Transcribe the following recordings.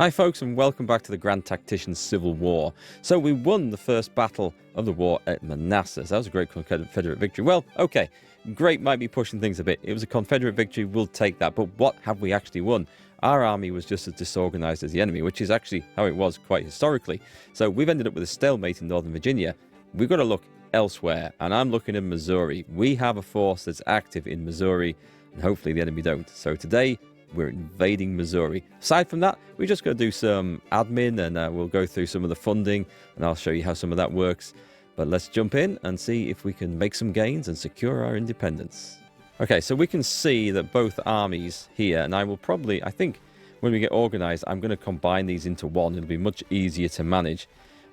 Hi folks, and welcome back to the Grand Tactician Civil War. So we won the first battle of the war at Manassas. That was a great Confederate victory. Well, okay, great might be pushing things a bit. It was a Confederate victory, we'll take that. But what have we actually won? Our army was just as disorganized as the enemy, which is actually how it was quite historically. So we've ended up with a stalemate in Northern Virginia. We've got to look elsewhere, and I'm looking at Missouri. We have a force that's active in Missouri, and hopefully the enemy don't. So today, we're invading Missouri. Aside from that, we're just going to do some admin, and we'll go through some of the funding, and I'll show you how some of that works. But let's jump in and see if we can make some gains and secure our independence. Okay, so we can see that both armies here, and I will probably, I think, when we get organized, I'm going to combine these into one. It'll be much easier to manage.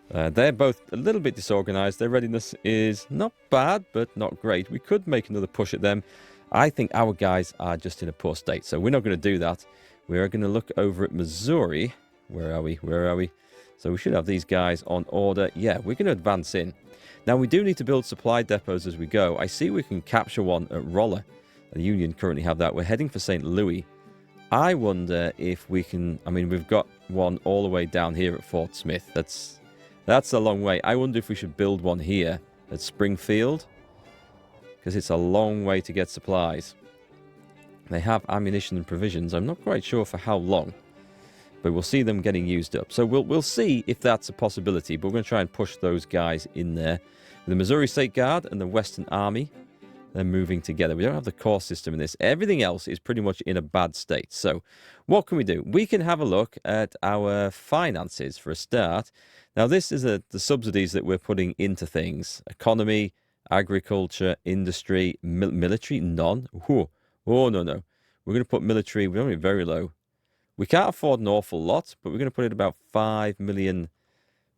They're both a little bit disorganized. Their readiness is not bad, but not great. We could make another push at them. I think our guys are just in a poor state, so we're not going to do that. We're going to look over at Missouri. Where are we? Where are we? So we should have these guys on order. Yeah, we're going to advance in. Now, we do need to build supply depots as we go. I see we can capture one at Rolla. The Union currently have that. We're heading for St. Louis. I wonder if we can... I mean, we've got one all the way down here at Fort Smith. That's a long way. I wonder if we should build one here at Springfield, because it's a long way to get supplies. They have ammunition and provisions. I'm not quite sure for how long, but we'll see them getting used up. So we'll see if that's a possibility, but we're going to try and push those guys in there. The Missouri State Guard and the Western Army, they're moving together. We don't have the corps system in this. Everything else is pretty much in a bad state. So what can we do? We can have a look at our finances for a start. Now, this is the subsidies that we're putting into things. Economy, agriculture, industry, military, none. Oh, no. We're going to put military, we're only very low. We can't afford an awful lot, but we're going to put it about 5 million.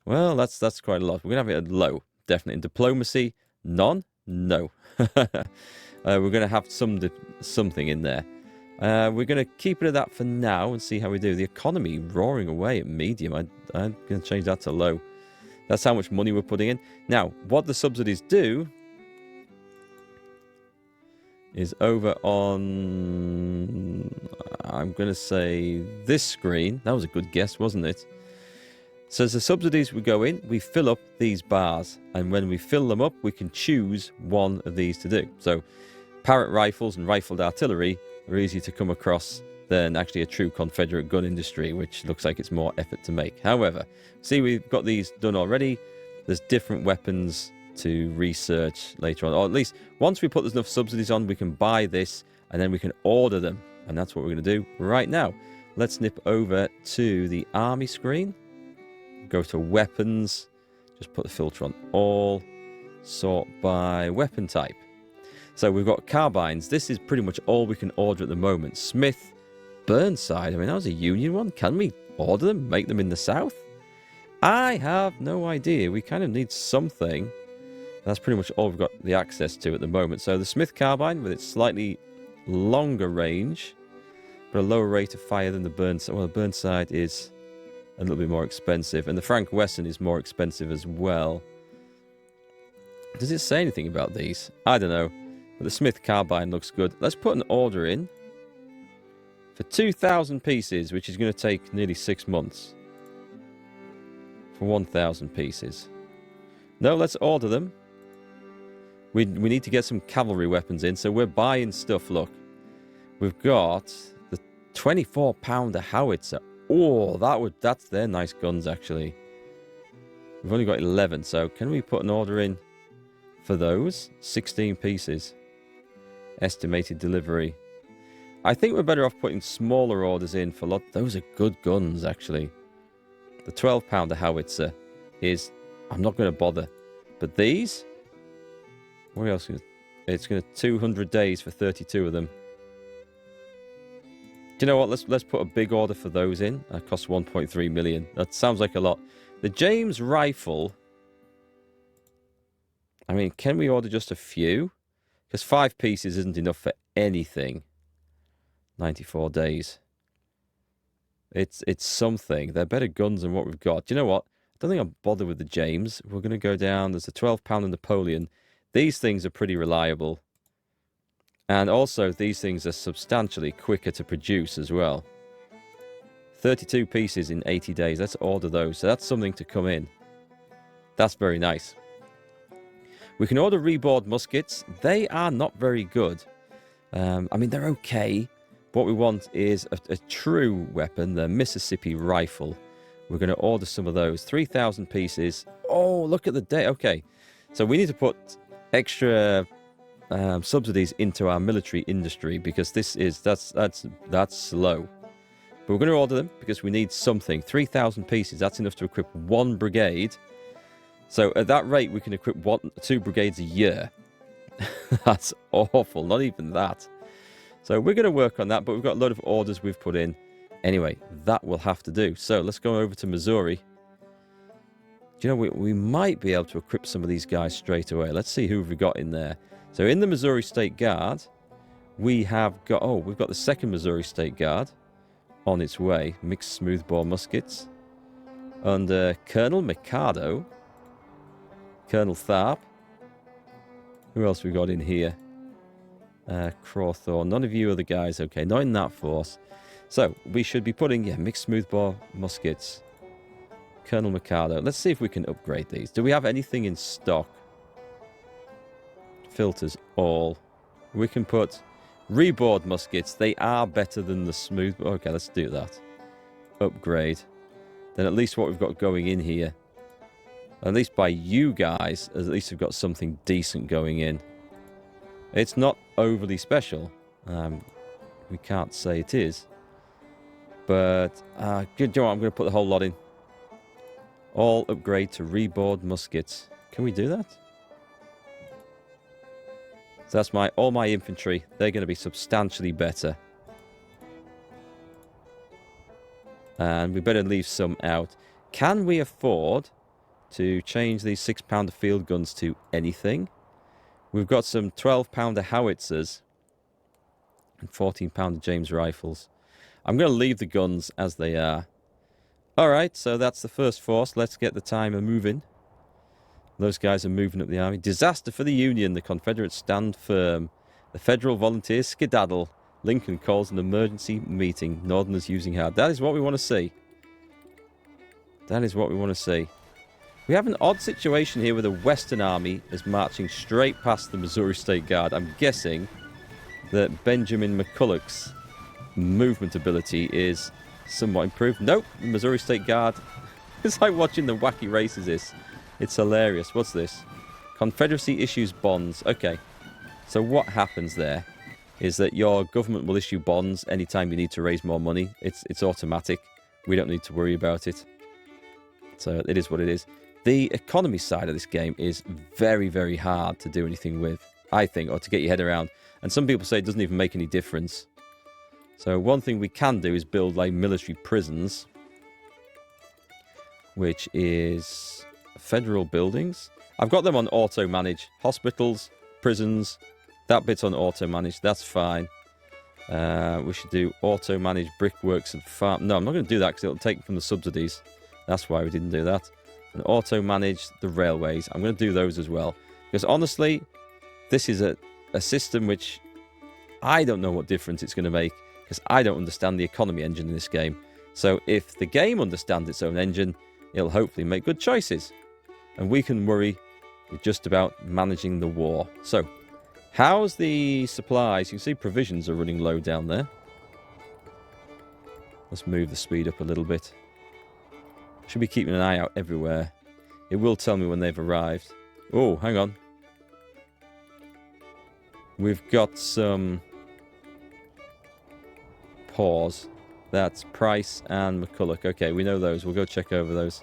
Well, that's quite a lot. We're going to have it at low, definitely. In diplomacy, none, no. We're going to have something in there. We're going to keep it at that for now and see how we do. The economy roaring away at medium. I'm going to change that to low. That's how much money we're putting in. Now, what the subsidies do is over on, I'm going to say this screen. That was a good guess, wasn't it? So as the subsidies we go in, we fill up these bars. And when we fill them up, we can choose one of these to do. So Parrott rifles and rifled artillery are easier to come across than actually a true Confederate gun industry, which looks like it's more effort to make. However, see, we've got these done already. There's different weapons to research later on, or at least once we put enough subsidies on, we can buy this and then we can order them, and that's what we're going to do right now. Let's nip over to the army screen, go to weapons, just put the filter on all, sort by weapon type. So we've got carbines. This is pretty much all we can order at the moment. Smith, Burnside, I mean, that was a Union one. Can we order them, make them in the South? I have no idea. We kind of need something. That's pretty much all we've got the access to at the moment. So the Smith carbine with its slightly longer range, but a lower rate of fire than the Burnside. Well, the Burnside is a little bit more expensive, and the Frank Wesson is more expensive as well. Does it say anything about these? I don't know. But the Smith carbine looks good. Let's put an order in for 2,000 pieces, which is going to take nearly 6 months. For 1,000 pieces. No, let's order them. We need to get some cavalry weapons in, so we're buying stuff. Look, we've got the 24-pounder howitzer. Oh, that's their nice guns, actually. We've only got 11, so can we put an order in for those? 16 pieces. Estimated delivery. I think we're better off putting smaller orders in for lot. Those are good guns, actually. The 12-pounder howitzer is... I'm not going to bother. But these... What else? It's going to 200 days for 32 of them. Do you know what? Let's put a big order for those in. That costs 1.3 million. That sounds like a lot. The James rifle... I mean, can we order just a few? Because 5 pieces isn't enough for anything. 94 days. It's something. They're better guns than what we've got. Do you know what? I don't think I'll bother with the James. We're going to go down. There's a 12-pounder Napoleon. These things are pretty reliable. And also, these things are substantially quicker to produce as well. 32 pieces in 80 days. Let's order those. So that's something to come in. That's very nice. We can order reboard muskets. They are not very good. I mean, they're okay. What we want is a true weapon, the Mississippi rifle. We're going to order some of those. 3,000 pieces. Oh, look at the day. Okay. So we need to put extra subsidies into our military industry because that's slow. But we're going to order them because we need something. 3,000 pieces. That's enough to equip one brigade. So at that rate, we can equip 2 brigades a year. That's awful. Not even that. So we're going to work on that, but we've got a lot of orders we've put in. Anyway, that will have to do. So let's go over to Missouri. Do you know, we might be able to equip some of these guys straight away. Let's see who we've got in there. So in the Missouri State Guard, we have got... Oh, we've got the 2nd Missouri State Guard on its way. Mixed smoothbore muskets. Under Colonel Mikado. Colonel Tharp. Who else we got in here? Crawthorne. None of you are the guys. Okay, not in that force. So, we should be putting, mixed smoothbore muskets. Colonel Mikado. Let's see if we can upgrade these. Do we have anything in stock? Filters all. We can put reboard muskets. They are better than the smooth... Okay, let's do that. Upgrade. Then at least what we've got going in here, at least by you guys, at least we've got something decent going in. It's not overly special. We can't say it is. But, good job. I'm going to put the whole lot in. All upgrade to reboard muskets. Can we do that? So that's all my infantry. They're going to be substantially better. And we better leave some out. Can we afford to change these 6-pounder field guns to anything? We've got some 12-pounder howitzers and 14-pounder James rifles. I'm going to leave the guns as they are. Alright, so that's the first force. Let's get the timer moving. Those guys are moving up the army. Disaster for the Union. The Confederates stand firm. The Federal volunteers skedaddle. Lincoln calls an emergency meeting. Northerners using hard. That is what we want to see. That is what we want to see. We have an odd situation here where the Western Army is marching straight past the Missouri State Guard. I'm guessing that Benjamin McCulloch's movement ability is somewhat improved. Nope, the Missouri State Guard. It's like watching the wacky races this. It's hilarious. What's this? Confederacy issues bonds. Okay. So what happens there is that your government will issue bonds anytime you need to raise more money. It's automatic. We don't need to worry about it. So it is what it is. The economy side of this game is very, very hard to do anything with, I think, or to get your head around. And some people say it doesn't even make any difference. So one thing we can do is build like military prisons, which is federal buildings. I've got them on auto-manage. Hospitals, prisons, that bit's on auto-manage. That's fine. We should do auto-manage brickworks and farm. No, I'm not going to do that because it'll take from the subsidies. That's why we didn't do that. And auto-manage the railways. I'm going to do those as well. Because honestly, this is a system which I don't know what difference it's going to make. Because I don't understand the economy engine in this game. So if the game understands its own engine, it'll hopefully make good choices. And we can worry with just about managing the war. So, how's the supplies? You can see provisions are running low down there. Let's move the speed up a little bit. Should be keeping an eye out everywhere. It will tell me when they've arrived. Oh, hang on. We've got some... Pause. That's Price and McCulloch. Okay, we know those. We'll go check over those.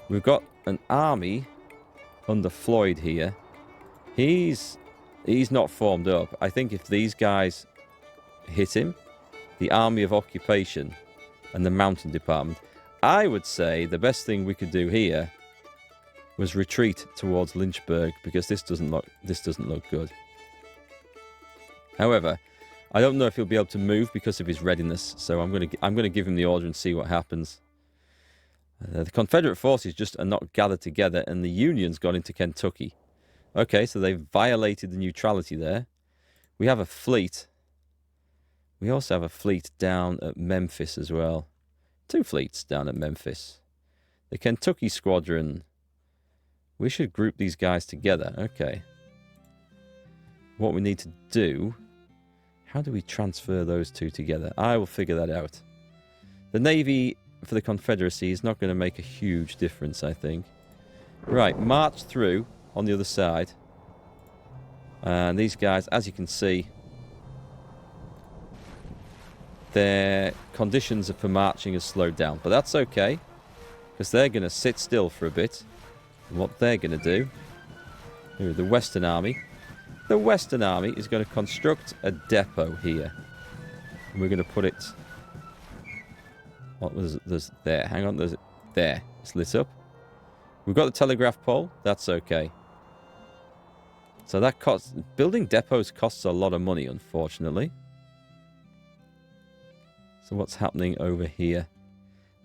We've got an army under Floyd here. He's not formed up. I think if these guys hit him, the Army of Occupation and the Mountain Department, I would say the best thing we could do here was retreat towards Lynchburg because this doesn't look good. However, I don't know if he'll be able to move because of his readiness, so I'm going to give him the order and see what happens. The Confederate forces just are not gathered together, and the Union's gone into Kentucky. Okay, so they've violated the neutrality there. We have a fleet. We also have a fleet down at Memphis as well. 2 fleets down at Memphis. The Kentucky Squadron. We should group these guys together. Okay. What we need to do... How do we transfer those 2 together? I will figure that out. The Navy for the Confederacy is not going to make a huge difference, I think. Right, march through on the other side. And these guys, as you can see, their conditions for marching has slowed down. But that's okay, because they're going to sit still for a bit. And what they're going to do, the Western Army. The Western Army is going to construct a depot here. And we're going to put it... What was there's there? Hang on, there's there. It's lit up. We've got the telegraph pole. That's okay. So that costs... Building depots costs a lot of money, unfortunately. So what's happening over here?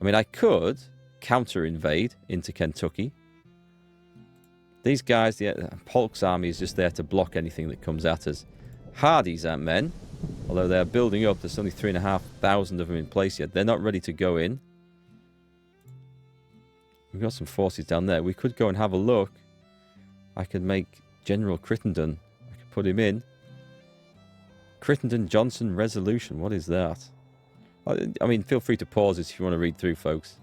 I mean, I could counter-invade into Kentucky. These guys, Polk's army is just there to block anything that comes at us. Hardy's men, although they're building up, there's only 3,500 of them in place yet. They're not ready to go in. We've got some forces down there. We could go and have a look. I could make General Crittenden. I could put him in. Crittenden Johnson Resolution. What is that? I mean, feel free to pause this if you want to read through, folks.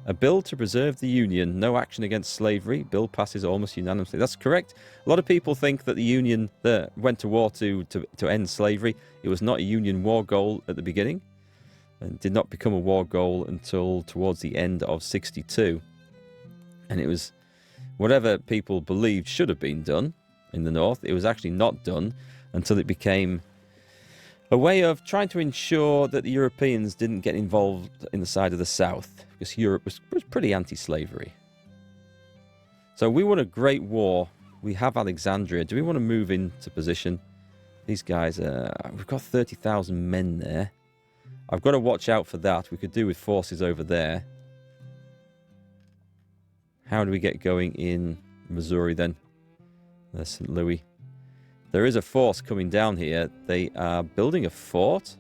A bill to preserve the Union, no action against slavery. Bill passes almost unanimously. That's correct. A lot of people think that the Union went to war to end slavery. It was not a Union war goal at the beginning. And did not become a war goal until towards the end of '62. And it was whatever people believed should have been done in the North. It was actually not done until it became a way of trying to ensure that the Europeans didn't get involved in the side of the South, because Europe was pretty anti-slavery. So we want a great war. We have Alexandria. Do we want to move into position? These guys, we've got 30,000 men there. I've got to watch out for that. We could do with forces over there. How do we get going in Missouri then? There's St. Louis. There is a force coming down here. They are building a fort.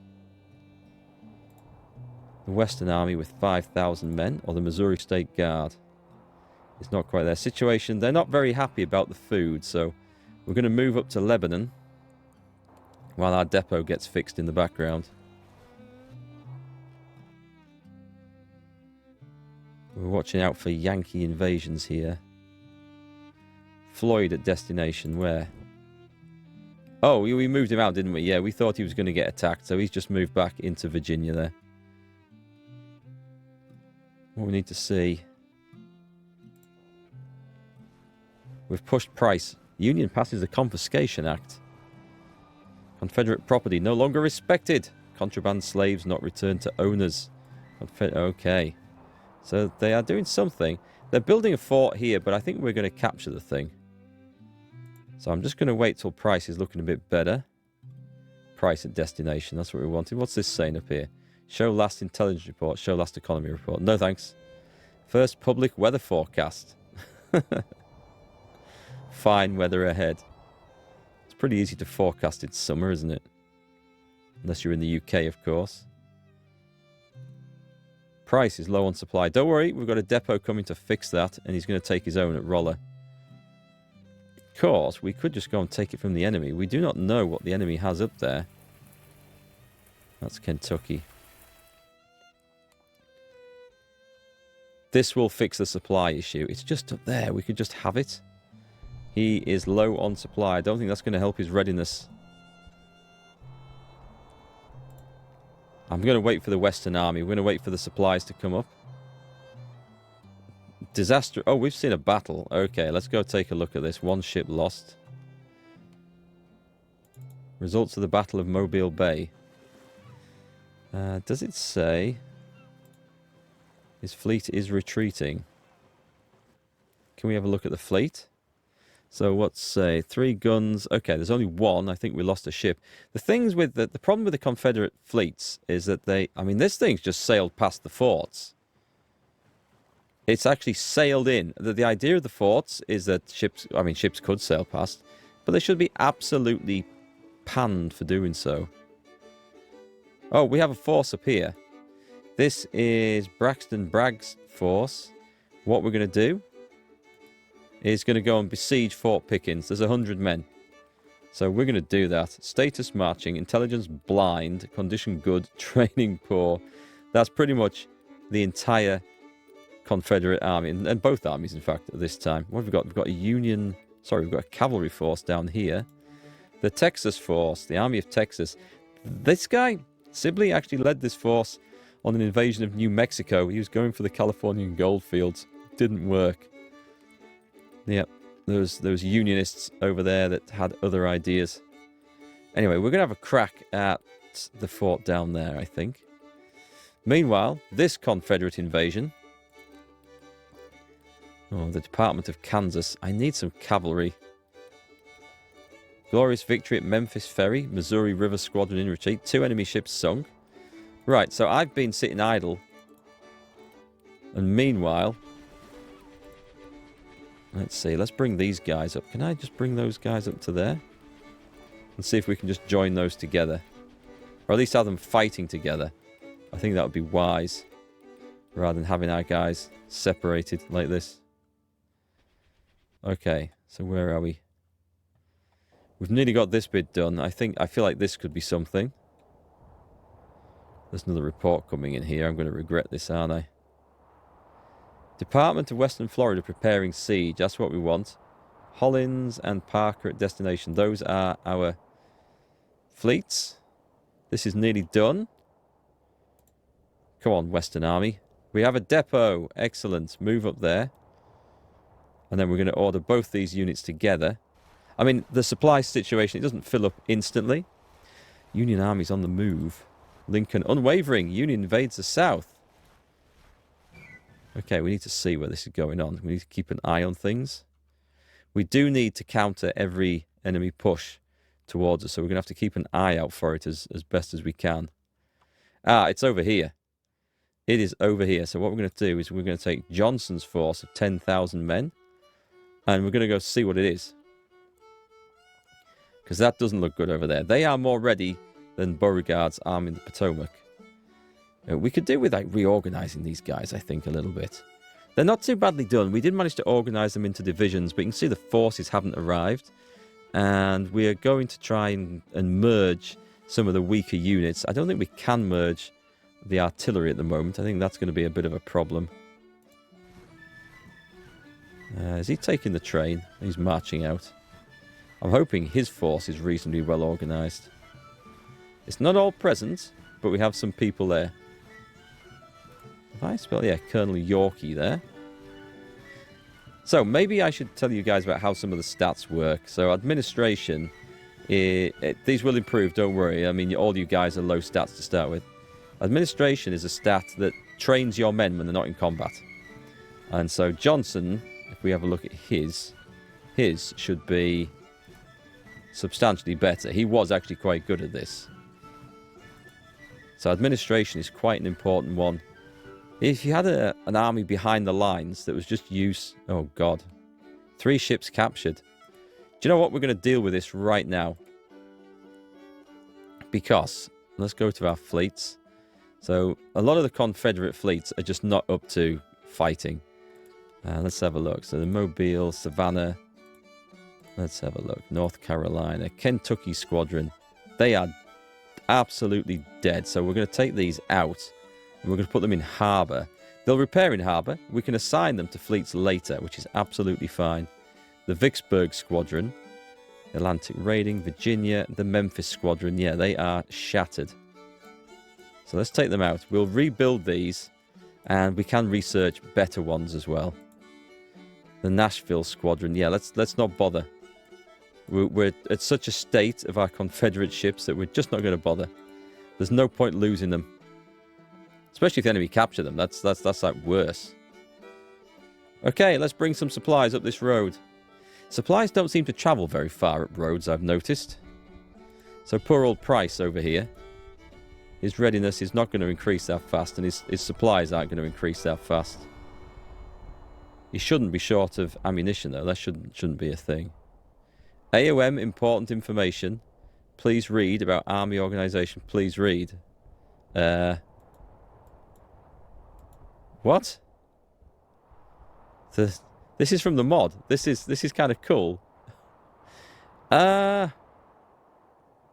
The Western Army with 5,000 men, or the Missouri State Guard. It's not quite their situation. They're not very happy about the food, so we're going to move up to Lebanon while our depot gets fixed in the background. We're watching out for Yankee invasions here. Floyd at destination, where? Oh, we moved him out, didn't we? Yeah, we thought he was going to get attacked, so he's just moved back into Virginia there. What we need to see... We've pushed price. Union passes the Confiscation Act. Confederate property no longer respected. Contraband slaves not returned to owners. Okay. So they are doing something. They're building a fort here, but I think we're going to capture the thing. So I'm just going to wait till price is looking a bit better. Price at destination. That's what we wanted. What's this saying up here? Show last intelligence report. Show last economy report. No thanks. First public weather forecast. Fine weather ahead. It's pretty easy to forecast it's summer, isn't it? Unless you're in the UK, of course. Price is low on supply. Don't worry, we've got a depot coming to fix that, and he's going to take his own at Rolla. Of course, we could just go and take it from the enemy. We do not know what the enemy has up there. That's Kentucky. This will fix the supply issue. It's just up there. We could just have it. He is low on supply. I don't think that's going to help his readiness. I'm going to wait for the Western Army. We're going to wait for the supplies to come up. Disaster. Oh, we've seen a battle. Okay, let's go take a look at this. One ship lost. Results of the Battle of Mobile Bay. Does it say his fleet is retreating? Can we have a look at the fleet? So what's say 3 guns? Okay, there's only 1. I think we lost a ship. The things with the problem with the Confederate fleets is that I mean, this thing's just sailed past the forts. It's actually sailed in. The idea of the forts is that ships could sail past, but they should be absolutely panned for doing so. Oh, we have a force up here. This is Braxton Bragg's force. What we're going to do is going to go and besiege Fort Pickens. There's 100 men. So we're going to do that. Status marching, intelligence blind, condition good, training poor. That's pretty much the entire Confederate army, and both armies, in fact, at this time. What have we got? We've got a Union... Sorry, we've got a cavalry force down here. The Texas force, the Army of Texas. This guy, Sibley, actually led this force on an invasion of New Mexico. He was going for the Californian gold fields. Didn't work. Yep, there was Unionists over there that had other ideas. Anyway, we're going to have a crack at the fort down there, I think. Meanwhile, this Confederate invasion... Oh, the Department of Kansas. I need some cavalry. Glorious victory at Memphis Ferry. Missouri River Squadron in retreat. 2 enemy ships sunk. Right, so I've been sitting idle. And meanwhile... Let's see, let's bring these guys up. Can I just bring those guys up to there? And see if we can just join those together. Or at least have them fighting together. I think that would be wise. Rather than having our guys separated like this. Okay, so where are we? We've nearly got this bit done. I feel like this could be something. There's another report coming in here. I'm going to regret this, aren't I? Department of Western Florida preparing siege. That's what we want. Hollins and Parker at destination. Those are our fleets. This is nearly done. Come on, Western Army. We have a depot. Excellent. Move up there. And then we're going to order both these units together. I mean, the supply situation, it doesn't fill up instantly. Union Army's on the move. Lincoln unwavering. Union invades the south. Okay, we need to see where this is going on. We need to keep an eye on things. We do need to counter every enemy push towards us, so we're going to have to keep an eye out for it as best as we can. Ah, it's over here. It is over here. So what we're going to do is we're going to take Johnson's force of 10,000 men, and we're going to go see what it is. Because that doesn't look good over there. They are more ready than Beauregard's Army in the Potomac. We could do with like reorganizing these guys, I think, a little bit. They're not too badly done. We did manage to organize them into divisions, but you can see the forces haven't arrived. And we are going to try and merge some of the weaker units. I don't think we can merge the artillery at the moment. I think that's going to be a bit of a problem. Is he taking the train? He's marching out. I'm hoping his force is reasonably well organized. It's not all present, but we have some people there. Have I spelled? Yeah, Colonel Yorkie there. So maybe I should tell you guys about how some of the stats work. So administration, these will improve, don't worry. I mean, all you guys are low stats to start with. Administration is a stat that trains your men when they're not in combat. And so Johnson, if we have a look at his should be substantially better. He was actually quite good at this. So administration is quite an important one. If you had an army behind the lines that was just use... Oh, God. 3 ships captured. Do you know what? We're going to deal with this right now. Because, let's go to our fleets. So, a lot of the Confederate fleets are just not up to fighting. Let's have a look. So, the Mobile, Savannah. Let's have a look. North Carolina. Kentucky Squadron. They are absolutely dead. So, we're going to take these out. We're going to put them in harbour. They'll repair in harbour. We can assign them to fleets later, which is absolutely fine. The Vicksburg Squadron, Atlantic Raiding, Virginia, the Memphis Squadron. Yeah, they are shattered. So let's take them out. We'll rebuild these, and we can research better ones as well. The Nashville Squadron. Yeah, let's not bother. We're at such a state of our Confederate ships that we're just not going to bother. There's no point losing them. Especially if the enemy capture them. That's like worse. Okay, let's bring some supplies up this road. Supplies don't seem to travel very far up roads, I've noticed. So poor old Price over here. His readiness is not going to increase that fast, and his supplies aren't going to increase that fast. He shouldn't be short of ammunition, though. That shouldn't be a thing. AOM, important information. Please read about army organization. Please read. What? This is from the mod. This is kind of cool. All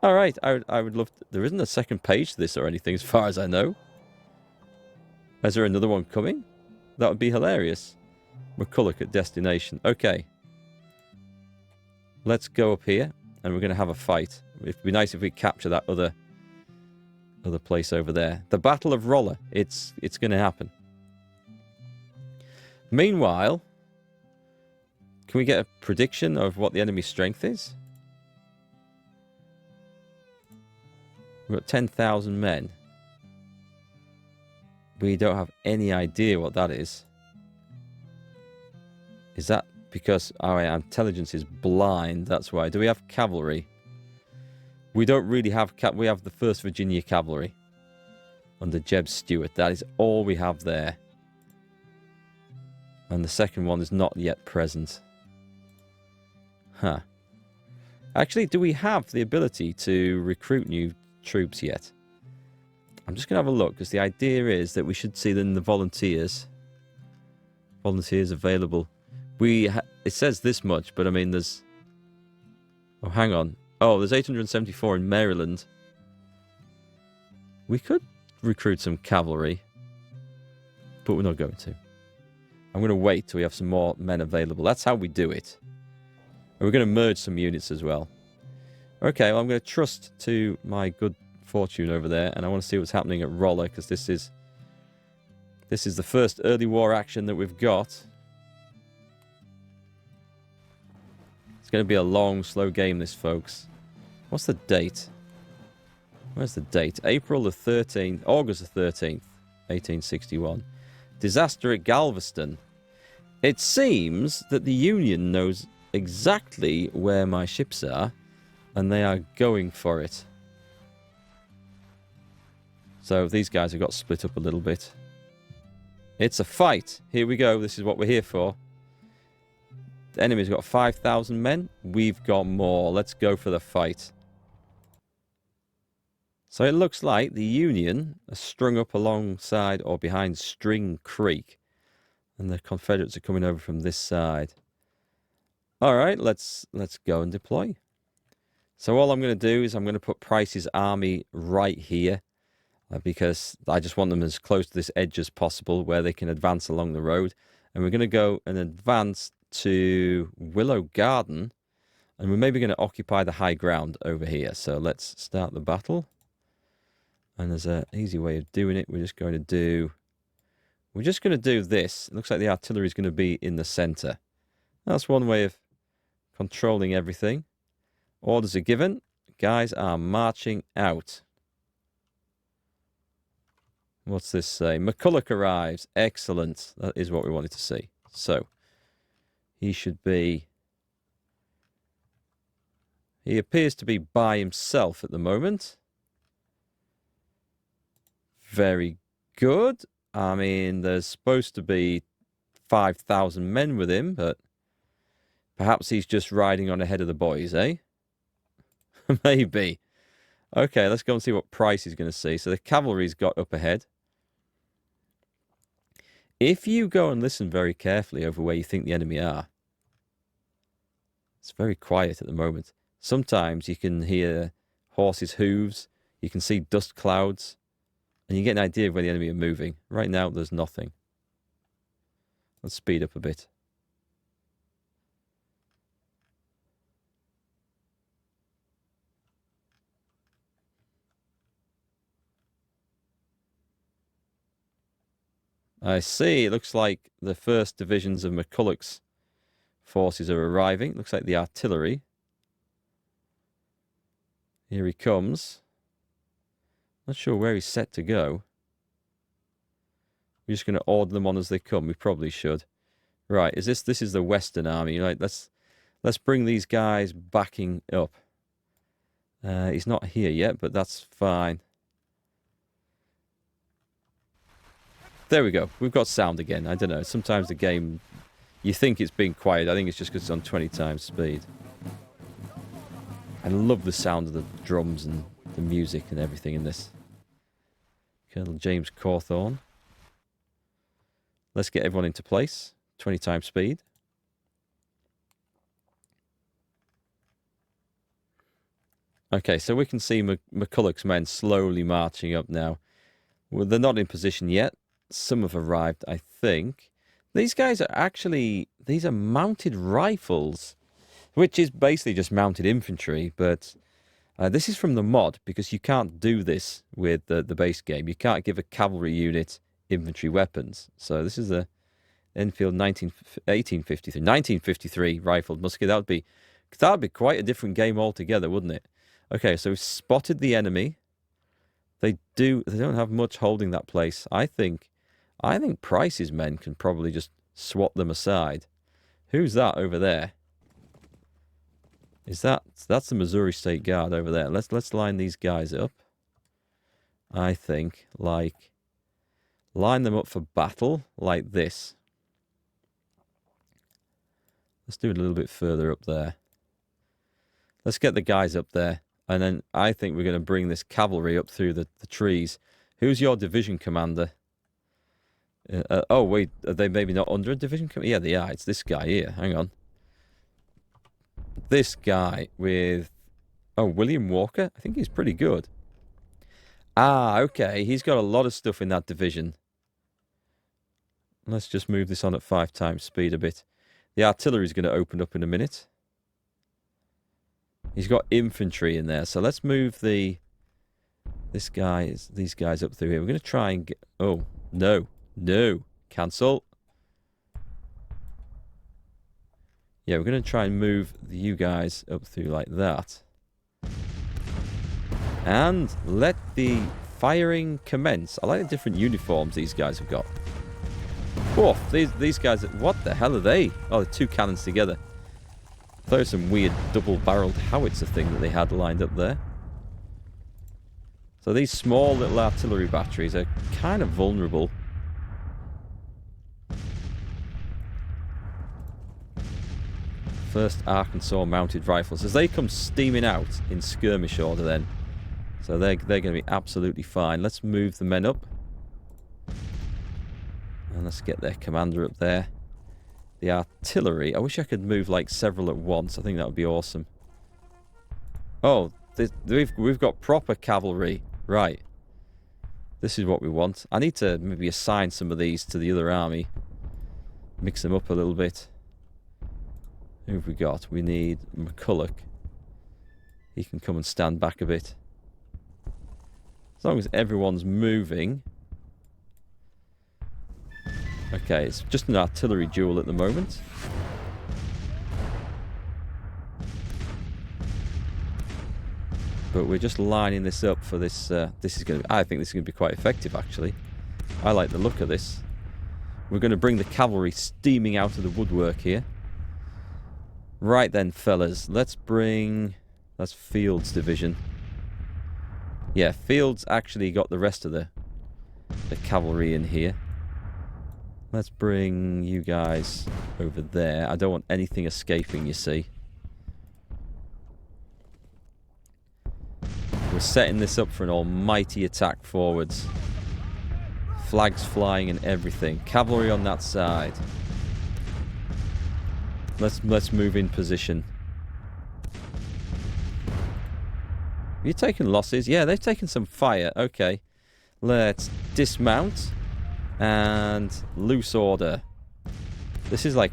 right. I would love. There isn't a second page to this or anything, as far as I know. Is there another one coming? That would be hilarious. McCulloch at destination. Okay. Let's go up here, and we're going to have a fight. It'd be nice if we capture that other place over there. The Battle of Rolla. It's going to happen. Meanwhile, can we get a prediction of what the enemy's strength is? We've got 10,000 men. We don't have any idea what that is. Is that because our intelligence is blind? That's why. Do we have cavalry? We don't really have... We have the 1st Virginia Cavalry under Jeb Stuart. That is all we have there. And the second one is not yet present. Huh. Actually, do we have the ability to recruit new troops yet? I'm just going to have a look, because the idea is that we should see them in the volunteers. Volunteers available. It says this much, but I mean there's... Oh, hang on. Oh, there's 874 in Maryland. We could recruit some cavalry, but we're not going to. I'm going to wait till we have some more men available. That's how we do it. And we're going to merge some units as well. Okay, well, I'm going to trust to my good fortune over there, and I want to see what's happening at Rolla, because this is the first early war action that we've got. It's going to be a long, slow game, this, folks. What's the date? Where's the date? April the 13th, August the 13th, 1861. Disaster at Galveston. It seems that the Union knows exactly where my ships are, and they are going for it. So these guys have got split up a little bit. It's a fight. Here we go. This is what we're here for. The enemy's got 5,000 men. We've got more. Let's go for the fight. So it looks like the Union are strung up alongside or behind String Creek. And the Confederates are coming over from this side. All right, let's go and deploy. So all I'm going to do is I'm going to put Price's army right here. Because I just want them as close to this edge as possible where they can advance along the road. And we're going to go and advance to Willow Garden. And we're maybe going to occupy the high ground over here. So let's start the battle. And there's an easy way of doing it. We're just going to do this. It looks like the artillery is going to be in the center. That's one way of controlling everything. Orders are given. Guys are marching out. What's this say? McCulloch arrives. Excellent. That is what we wanted to see. So, he should be... He appears to be by himself at the moment. Very good. I mean, there's supposed to be 5,000 men with him, but perhaps he's just riding on ahead of the boys, eh? Maybe. Okay, let's go and see what Price is going to see. So the cavalry's got up ahead. If you go and listen very carefully over where you think the enemy are, it's very quiet at the moment. Sometimes you can hear horses' hooves, you can see dust clouds, and you get an idea of where the enemy are moving. Right now, there's nothing. Let's speed up a bit. I see. It looks like the first divisions of McCulloch's forces are arriving. Looks like the artillery. Here he comes. Not sure where he's set to go. We're just going to order them on as they come. We probably should. Right, this is the Western Army. Right, let's bring these guys backing up. He's not here yet, but that's fine. There we go. We've got sound again. I don't know. Sometimes the game, you think it's being quiet. I think it's just because it's on 20 times speed. I love the sound of the drums and the music and everything in this. Colonel James Cawthorne. Let's get everyone into place. 20 times speed. Okay, so we can see McCulloch's men slowly marching up now. Well, they're not in position yet. Some have arrived, I think. These guys are actually... These are mounted rifles, which is basically just mounted infantry, but this is from the mod, because you can't do this with the base game. You can't give a cavalry unit infantry weapons. So this is a Enfield 1953 rifled musket. That would be quite a different game altogether, wouldn't it? Okay, so we've spotted the enemy. They don't have much holding that place. I think Price's men can probably just swat them aside. Who's that over there? That's the Missouri State Guard over there. Let's line these guys up. I think, like, line them up for battle like this. Let's do it a little bit further up there. Let's get the guys up there. And then I think we're going to bring this cavalry up through the trees. Who's your division commander? Oh, wait. Are they maybe not under a division commander? Yeah, they are. It's this guy here. Hang on. This guy with... Oh, William Walker? I think he's pretty good. Ah, okay. He's got a lot of stuff in that division. Let's just move this on at 5 times speed a bit. The artillery's going to open up in a minute. He's got infantry in there, so let's move these guys up through here. We're going to try and get... Oh, no. Cancel. Yeah, we're going to try and move you guys up through like that. And let the firing commence. I like the different uniforms these guys have got. Oh, these guys... What the hell are they? Oh, they're 2 cannons together. There's some weird double-barreled howitzer thing that they had lined up there. So these small little artillery batteries are kind of vulnerable. First Arkansas mounted rifles. As they come steaming out in skirmish order then. So they're going to be absolutely fine. Let's move the men up. And let's get their commander up there. The artillery. I wish I could move like several at once. I think that would be awesome. Oh, we've got proper cavalry. Right. This is what we want. I need to maybe assign some of these to the other army. Mix them up a little bit. Who have we got? We need McCulloch. He can come and stand back a bit. As long as everyone's moving. Okay, it's just an artillery duel at the moment. But we're just lining this up for this. This is going to. I think this is going to be quite effective, actually. I like the look of this. We're going to bring the cavalry steaming out of the woodwork here. Right then, fellas. Let's bring... That's Fields' division. Yeah, Fields actually got the rest of the cavalry in here. Let's bring you guys over there. I don't want anything escaping, you see. We're setting this up for an almighty attack forwards. Flags flying and everything. Cavalry on that side. Let's move in position. Have you taken losses? Yeah, they've taken some fire. Okay. Let's dismount and loose order. This is like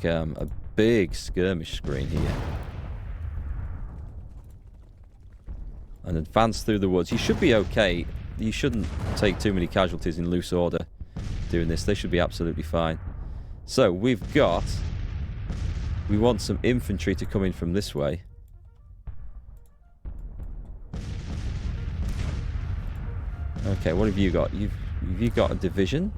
a big skirmish screen here. And advance through the woods. You should be okay. You shouldn't take too many casualties in loose order doing this. They should be absolutely fine. So we've got... We want some infantry to come in from this way. Okay, what have you got? Have you got a division?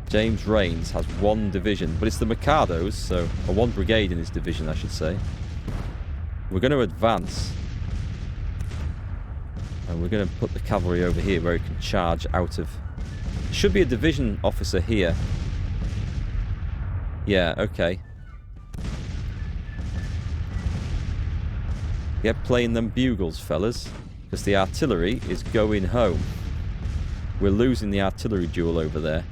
James Rains has 1 division, but it's the Mikados, so a 1 brigade in his division, I should say. We're going to advance. And we're going to put the cavalry over here where it can charge out of... There should be a division officer here. Yeah, okay. Get playing them bugles, fellas. Because the artillery is going home. We're losing the artillery duel over there.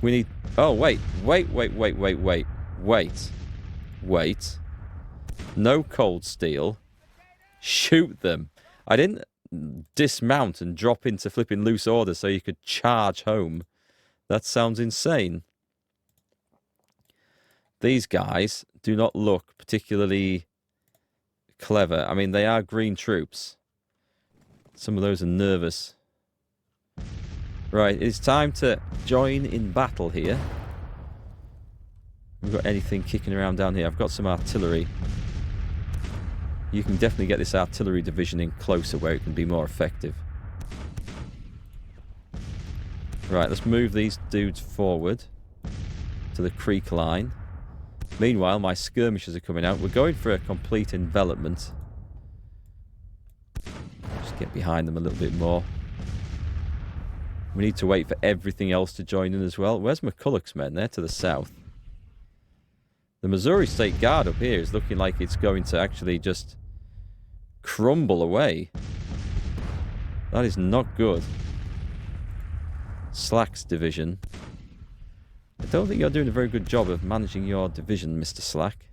We need... Oh, wait. Wait. No cold steel. Shoot them. I didn't dismount and drop into flipping loose order so you could charge home. That sounds insane. These guys do not look particularly clever. I mean, they are green troops. Some of those are nervous. Right, it's time to join in battle here. We've got anything kicking around down here. I've got some artillery. You can definitely get this artillery division in closer where it can be more effective. Right, let's move these dudes forward to the creek line. Meanwhile, my skirmishers are coming out. We're going for a complete envelopment. Just get behind them a little bit more. We need to wait for everything else to join in as well. Where's McCulloch's men? They're to the south. The Missouri State Guard up here is looking like it's going to actually just crumble away. That is not good. Slack's division. I don't think you're doing a very good job of managing your division, Mr. Slack.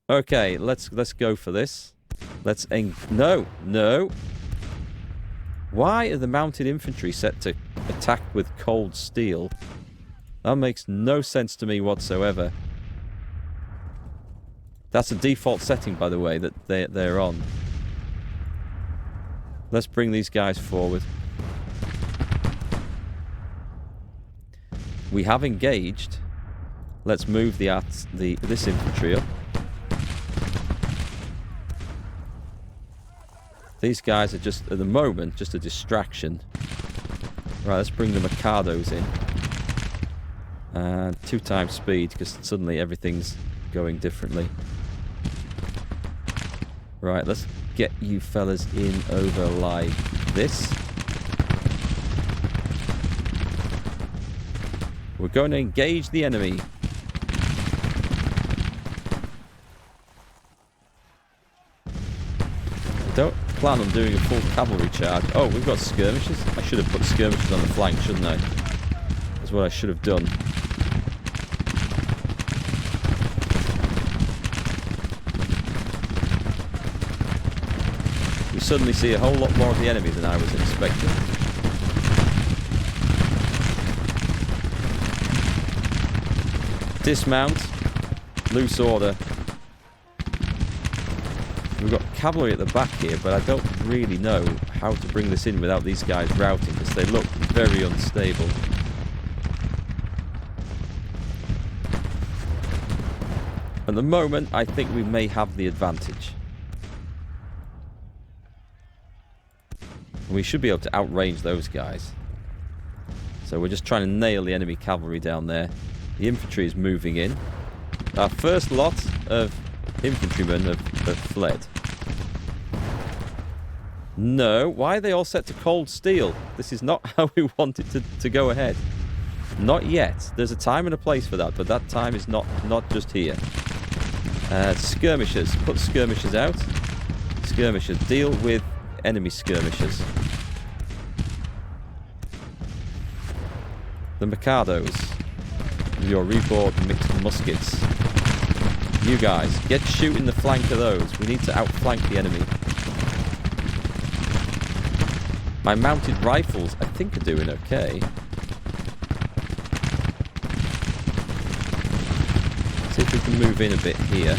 Okay, let's go for this. No. Why are the mounted infantry set to attack with cold steel? That makes no sense to me whatsoever. That's a default setting, by the way, that they're on. Let's bring these guys forward. We have engaged. Let's move this infantry up. These guys are just, at the moment, just a distraction. Right, let's bring the Mikados in. And 2 times speed, because suddenly everything's going differently. Right, let's get you fellas in over like this. We're going to engage the enemy. I don't plan on doing a full cavalry charge. Oh, we've got skirmishers. I should have put skirmishers on the flank, shouldn't I? That's what I should have done. We suddenly see a whole lot more of the enemy than I was expecting. Dismount. Loose order. We've got cavalry at the back here, but I don't really know how to bring this in without these guys routing, because they look very unstable. At the moment, I think we may have the advantage. We should be able to outrange those guys. So we're just trying to nail the enemy cavalry down there. The infantry is moving in. Our first lot of infantrymen have fled. No, why are they all set to cold steel? This is not how we want it to go ahead. Not yet. There's a time and a place for that, but that time is not just here. Skirmishers. Put skirmishers out. Skirmishers. Deal with enemy skirmishers. The Mikados. Your reborn mixed muskets. You guys, get shooting the flank of those. We need to outflank the enemy. My mounted rifles, I think, are doing okay. See if we can move in a bit here.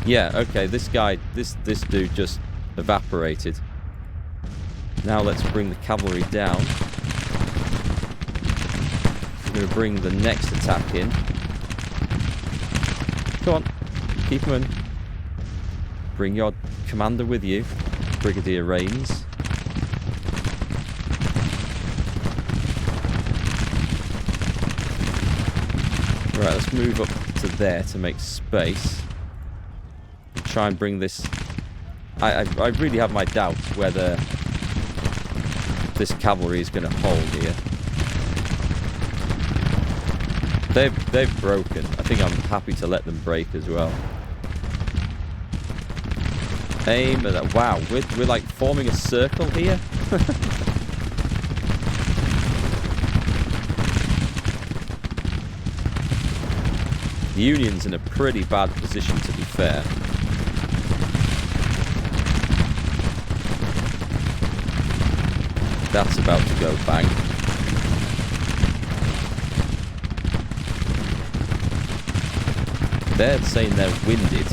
Yeah, okay, this guy, this dude just evaporated. Now let's bring the cavalry down. We're going to bring the next attack in. Come on, keep him in. Bring your commander with you, Brigadier Rains. Right, let's move up to there to make space. Try and bring this... I really have my doubts whether this cavalry is going to hold here. They've broken. I think I'm happy to let them break as well. Aim at that. Wow, we're like forming a circle here. The Union's in a pretty bad position, to be fair. That's about to go bang. They're saying they're winded.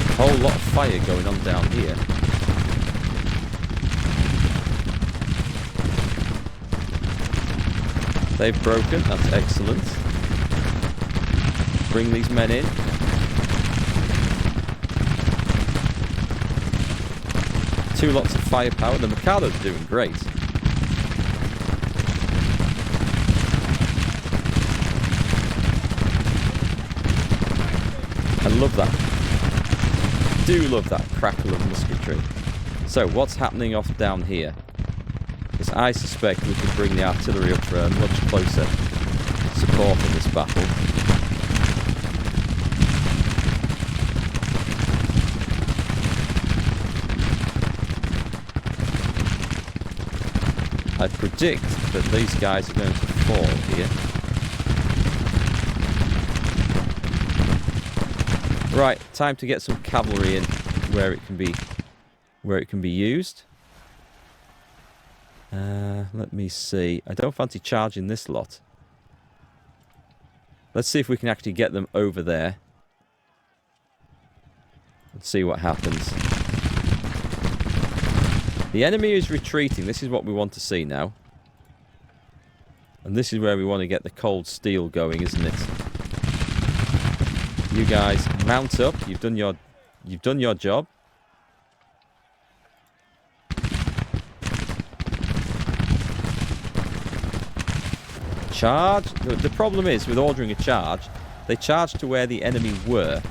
A whole lot of fire going on down here. They've broken. That's excellent. Bring these men in. Two lots of firepower. The Mikado's doing great. I love that. Do love that crackle of musketry. So, what's happening off down here? Because I suspect we could bring the artillery up for a much closer support in this battle. I predict that these guys are going to fall here. Right, time to get some cavalry in where it can be used. Let me see. I don't fancy charging this lot. Let's see if we can actually get them over there. Let's see what happens. The enemy is retreating. This is what we want to see now. And this is where we want to get the cold steel going, isn't it? You guys mount up. You've done your job. Charge. The problem is with ordering a charge, they charge to where the enemy were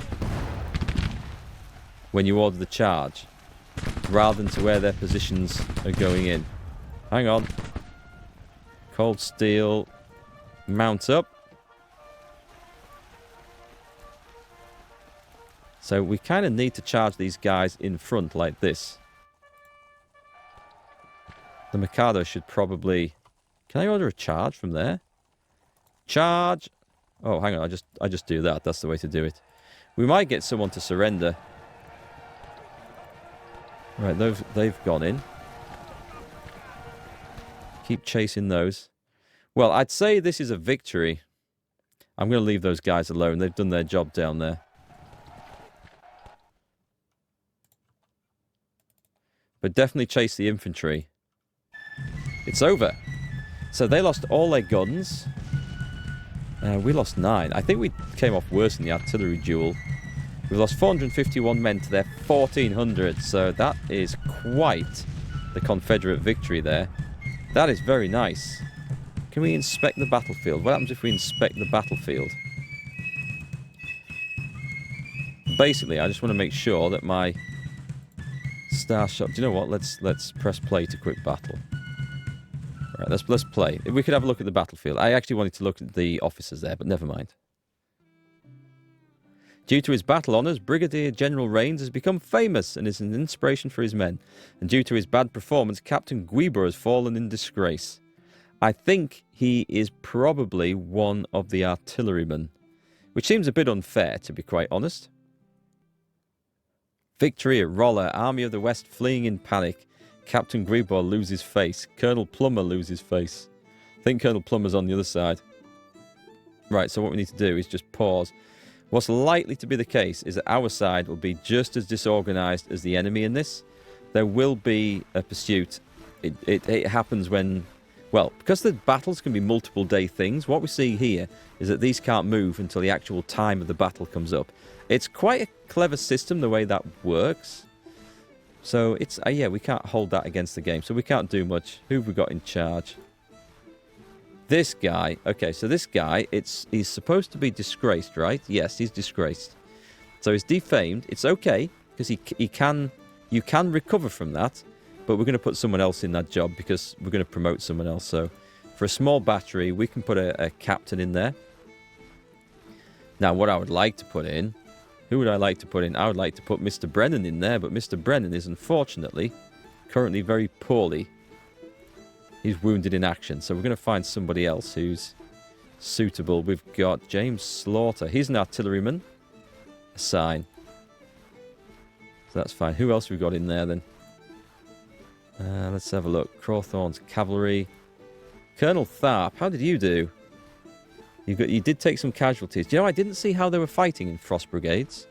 when you order the charge, rather than to where their positions are going in. Hang on. Cold steel. Mount up. So we kind of need to charge these guys in front like this. The Mikado should probably... Can I order a charge from there? Charge! Oh, hang on. I just do that. That's the way to do it. We might get someone to surrender. Right, they've gone in. Keep chasing those. Well, I'd say this is a victory. I'm going to leave those guys alone. They've done their job down there. But definitely chase the infantry. It's over. So they lost all their guns. We lost 9. I think we came off worse in the artillery duel. We lost 451 men to their 1,400. So that is quite the Confederate victory there. That is very nice. Can we inspect the battlefield? What happens if we inspect the battlefield? Basically, I just want to make sure that my star shot... Do you know what? Let's press play to quick battle. Right, let's play. If we could have a look at the battlefield. I actually wanted to look at the officers there, but never mind. Due to his battle honours, Brigadier General Rains has become famous and is an inspiration for his men. And due to his bad performance, Captain Guiber has fallen in disgrace. I think he is probably one of the artillerymen, which seems a bit unfair, to be quite honest. Victory at Rolla, Army of the West fleeing in panic. Captain Guiber loses face. Colonel Plummer loses face. I think Colonel Plummer's on the other side. Right, so what we need to do is just pause. What's likely to be the case is that our side will be just as disorganised as the enemy in this. There will be a pursuit. It happens when... Well, because the battles can be multiple day things, what we see here is that these can't move until the actual time of the battle comes up. It's quite a clever system, the way that works. So, it's yeah, we can't hold that against the game. So we can't do much. Who have we got in charge? This guy. Okay, so this guy, he's supposed to be disgraced, right? Yes, he's disgraced. So he's defamed. It's okay, because you can recover from that. But we're going to put someone else in that job because we're going to promote someone else. So for a small battery, we can put a captain in there. Now, what I would like to put in Who would I like to put in? I would like to put Mr. Brennan in there, but Mr. Brennan is unfortunately currently very poorly. He's wounded in action, so we're going to find somebody else who's suitable. We've got James Slaughter. He's an artilleryman. Assign. So that's fine. Who else have we got in there then? Let's have a look. Crawthorne's cavalry. Colonel Tharp, how did you do? You did take some casualties. Do you know, I didn't see how they were fighting in Frost Brigades.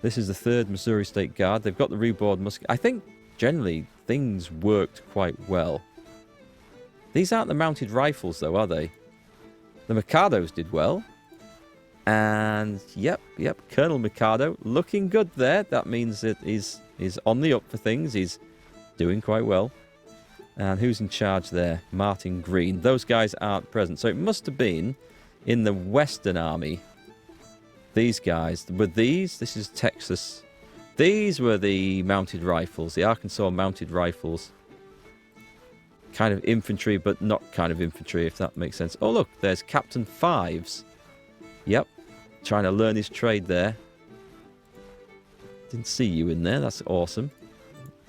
This is the 3rd Missouri State Guard. They've got the reboard musket. I think, generally, things worked quite well. These aren't the mounted rifles, though, are they? The Mikados did well. And, yep, Colonel Mikado looking good there. That means that he's on the up for things. He's doing quite well. And who's in charge there? Martin Green. Those guys aren't present. So it must have been in the Western Army. These guys. Were these? This is Texas. These were the mounted rifles. The Arkansas mounted rifles. Kind of infantry, but not kind of infantry, if that makes sense. Oh, look. There's Captain Fives. Yep. Trying to learn his trade there. Didn't see you in there. That's awesome.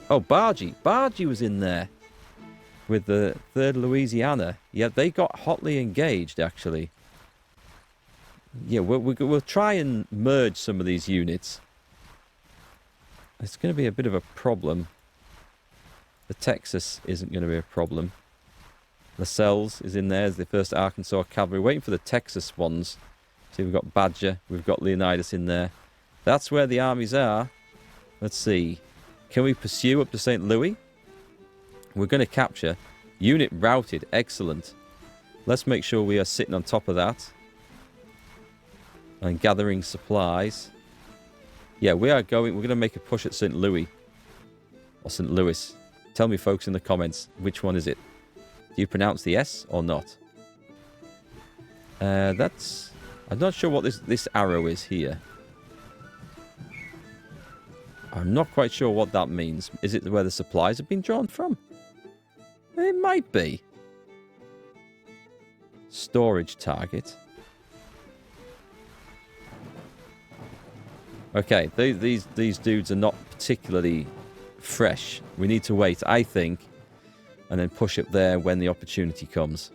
Oh, Bargy. Bargy was in there. With the 3rd Louisiana. Yeah, they got hotly engaged, actually. Yeah, we'll try and merge some of these units. It's going to be a bit of a problem. The Texas isn't going to be a problem. Lascelles is in there as the 1st Arkansas Cavalry. Waiting for the Texas ones. See, we've got Badger. We've got Leonidas in there. That's where the armies are. Let's see. Can we pursue up to St. Louis? We're going to capture. Unit routed. Excellent. Let's make sure we are sitting on top of that. And gathering supplies. Yeah, we're going to make a push at St. Louis. Or St. Louis. Tell me, folks, in the comments, which one is it? Do you pronounce the S or not? That's... I'm not sure what this arrow is here. I'm not quite sure what that means. Is it where the supplies have been drawn from? It might be. Storage target. Okay, these dudes are not particularly fresh. We need to wait, I think, and then push up there when the opportunity comes.